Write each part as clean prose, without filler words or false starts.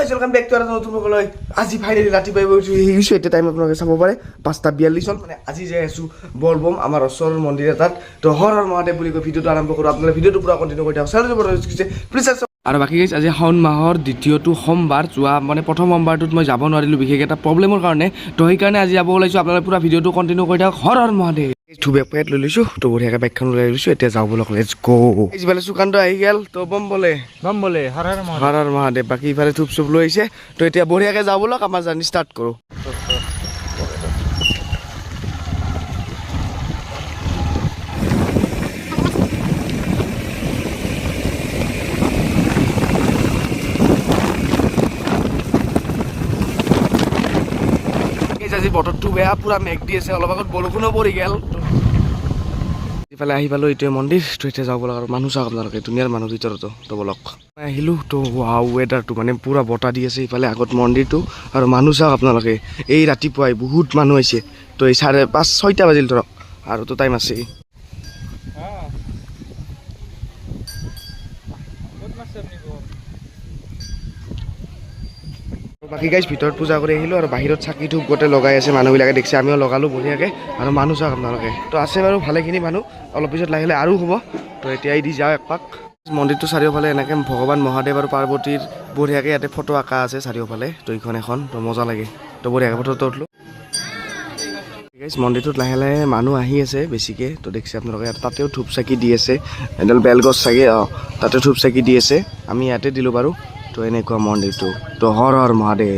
Guys welcome back to আৰ নতুন সকললৈ আজি ফাইনেলি ৰাতিপুৱাই গৈছোঁ এতিয়া টাইম আপোনালোকে চাব পাৰে 5:42 হ'ল মানে আজি যাই আছোঁ বলবম আমাৰ ওচৰৰ মন্দিৰ এটাত তো হৰ হৰ মহাদেৱ বুলি কৈ ভিডিঅ'টো আৰম্ভ কৰোঁ আপোনালোকে ভিডিঅ'টো পুৰা কণ্টিনিউ কৰি থাকক প্লিজ। আৰু বাকী গাইজ আজি শাওণ মাহৰ দ্বিতীয়টো সোমবাৰ যোৱা মানে প্ৰথম সোমবাৰটোত মই যাব নোৱাৰিলোঁ বিশেষ এটা প্ৰব্লেমৰ কাৰণে তো সেইকাৰণে আজি যাব ওলাইছোঁ আপোনালোকে পুৰা ভিডিঅ'টো কণ্টিনিউ কৰি থাকক হৰ হৰ মহাদেৱ বেক পেকেট লৈ লৈছোঁ তো বঢ়িয়াকৈ বাইকখন ওলাই লৈছোঁ এতিয়া যাওঁ বলক লেটছ গ' ইফালে সুকান্ত আহি গ'ল তো বম বলে হৰ হৰ মহাদেৱ বাকী ইফালে থুপ চুপ লৈ আহিছে তো এতিয়া বঢ়িয়াকৈ যাওঁ বলক আমাৰ জাৰ্ণি ষ্টাৰ্ট কৰোঁ আজি বতৰটো বেয়া পুৰা মেঘ দি আছে অলপ আগত বৰষুণো পৰি গ'ল ইফালে আহি পালোঁ এইটোৱে মন্দিৰ তো এতিয়া যাব বলক আৰু মানুহ চাওক আপোনালোকে ধুনীয়াৰ মানুহ ভিতৰতো তো বলক আহিলোঁ তো ৱাও ৱেডাৰটো মানে পুৰা বতাহ দি আছে ইফালে আগত মন্দিৰটো আৰু মানুহ চাওক আপোনালোকে এই ৰাতিপুৱাই বহুত মানুহ আহিছে তো এই 5:30-6টা বাজিল ধৰক আৰু তো টাইম আছে বাকী গাইজ ভিতৰত পূজা কৰি আহিলোঁ আৰু বাহিৰত চাকি ধূপ গোটেই লগাই আছে মানুহবিলাকে দেখিছে আমিও লগালোঁ বঢ়িয়াকৈ আৰু মানুহ চাওক আপোনালোকে তো আছে বাৰু ভালেখিনি মানুহ অলপ পিছত লাহে লাহে আৰু হ'ব তো এতিয়াই দি যাওঁ একপাক মন্দিৰটো চাৰিওফালে এনেকৈ ভগৱান মহাদেৱ আৰু পাৰ্বতীৰ বঢ়িয়াকৈ ইয়াতে ফটো আঁকা আছে চাৰিওফালে তো এইখন এখন তো মজা লাগে তো বঢ়িয়াকৈ ফটোটো উঠিলোঁ গাইজ মন্দিৰটোত লাহে লাহে মানুহ আহি আছে বেছিকৈ তো দেখিছে আপোনালোকে তাতেও ধূপ চাকি দি আছে এডাল বেলগছ চাগে তাতে ধূপ চাকি দি আছে আমি ইয়াতে দিলোঁ বাৰু তো এনেকুৱা মন্দিৰটো তো হৰ হৰ মহাদেৱ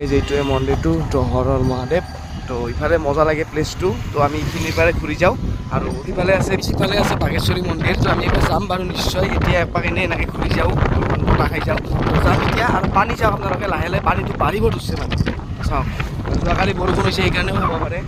এই যে এইটোৱে মন্দিৰটো তো হৰ হৰ মহাদেৱ তো ইফালে মজা লাগে প্লেচটো তো আমি এইখিনিৰ পৰা ঘূৰি যাওঁ আৰু সিফালে আছে বাঘেশ্বৰী মন্দিৰ তো আমি এইবাৰ যাম বাৰু নিশ্চয় এতিয়া এপাক এনেকৈ ঘূৰি যাওঁ বতাহ খাই যাওঁ তো যাম এতিয়া আৰু পানী চাওক আপোনালোকে লাহে লাহে পানীটো বাঢ়িব ধৰিছে মানে চাওক যোৱাকালি বৰষুণ হৈছে সেইকাৰণেও হ'ব পাৰে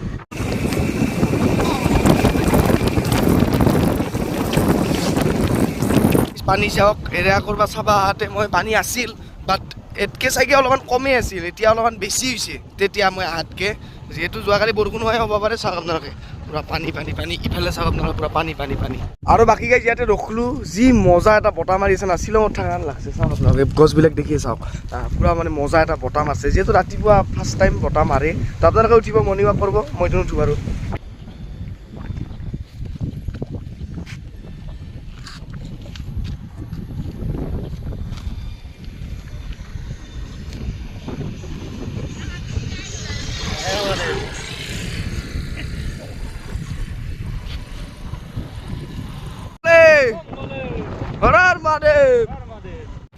পানী চাওক এৰা কৰবা চাবা আহাতে মই পানী আছিল বাট এতকৈ চাগে অলপমান কমেই আছিল এতিয়া অলপমান বেছি হৈছে তেতিয়া মই আহাতকৈ যিহেতু যোৱাকালি বৰষুণ হোৱাই হ'ব পাৰে চাওক আপোনালোকে পুৰা পানী পানী পানী ইফালে চাওক আপোনালোকে পুৰা পানী পানী পানী আৰু বাকী গাইজ ইয়াতে ৰখিলোঁ যি মজা এটা বতাহ মাৰি আছে না শ্বিলঙত থকা লাগছে চাওক আপোনালোকে গছবিলাক দেখিয়ে চাওক পুৰা মানে মজা এটা বতাহ মাৰিছে যিহেতু ৰাতিপুৱা ফাৰ্ষ্ট টাইম বতাহ মাৰে তো আপোনালোকে উঠিব মৰ্ণিং ৱাক কৰিব মইতো নুঠোঁ বাৰু হৰৰ মহাদেৱ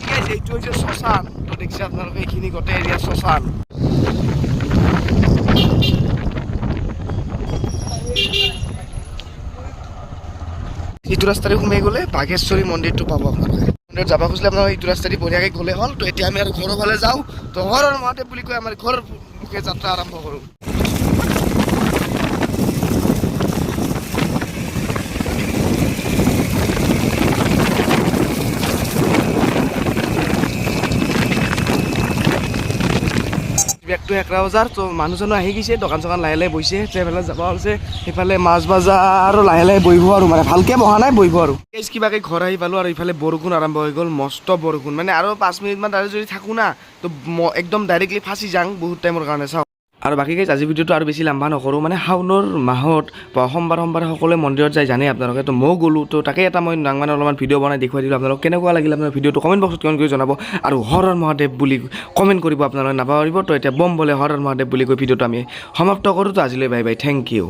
ঠিক আছে এইটো হৈছে শ্মশান তো দেখিছে আপোনালোকে এইখিনি গোটেই এৰিয়া শ্মশান এইটো ৰাস্তাৰে সোমাই গ'লে বাঘেশ্বৰী মন্দিৰটো পাব আপোনালোকে মন্দিৰত যাব খুজিলে আপোনালোকে এইটো ৰাস্তাদি বঢ়িয়াকৈ গ'লে হ'ল তো এতিয়া আমি আৰু ঘৰৰ ফালে যাওঁ তো হৰৰ মহাদেৱ বুলি কৈ আমাৰ ঘৰৰ মুখে যাত্ৰা আৰম্ভ কৰোঁ বেগটো 11 বজাৰ তো মানুহজনো আহি গৈছে দোকান চোকান লাহে লাহে বহিছে সেইফালে যাব হৈছে সেইফালে মাছ বজাৰ আৰু লাহে লাহে বহিব আৰু মানে ভালকৈ বহা নাই বহিব আৰু কিবাকৈ ঘৰ আহি পালোঁ আৰু ইফালে বৰষুণ আৰম্ভ হৈ গ'ল মস্ত বৰষুণ মানে আৰু 5 মিনিটমান তাৰে যদি থাকোঁ না তো একদম ডাইৰেক্টলি ফাঁচি যাওঁ বহুত টাইমৰ কাৰণে চাওঁ আৰু বাকী গাইজ আজি ভিডিঅ'টো আৰু বেছি লাম্বা নকৰোঁ মানে শাওণৰ মাহত সোমবাৰে সকলোৱে মন্দিৰত যায় জানে আপোনালোকে তো ময়ো গ'লোঁ তো তাকে এটা মই মানে অলপমান ভিডিঅ' বনাই দেখুৱাই দিলোঁ আপোনালোক কেনেকুৱা লাগিল আপোনাৰ ভিডিঅ'টো কমেণ্ট বক্সত কমেণ্ট কৰি জনাব আৰু হৰ হৰ মহাদেৱ বুলি কমেণ্ট কৰিব আপোনালোকে নাপাহৰিব তো এতিয়া বম বলে হৰ হৰ মহাদেৱ বুলি কৈ ভিডিঅ'টো আমি সমাপ্ত কৰোঁ তো আজিলৈ বাই বাই থেংক ইউ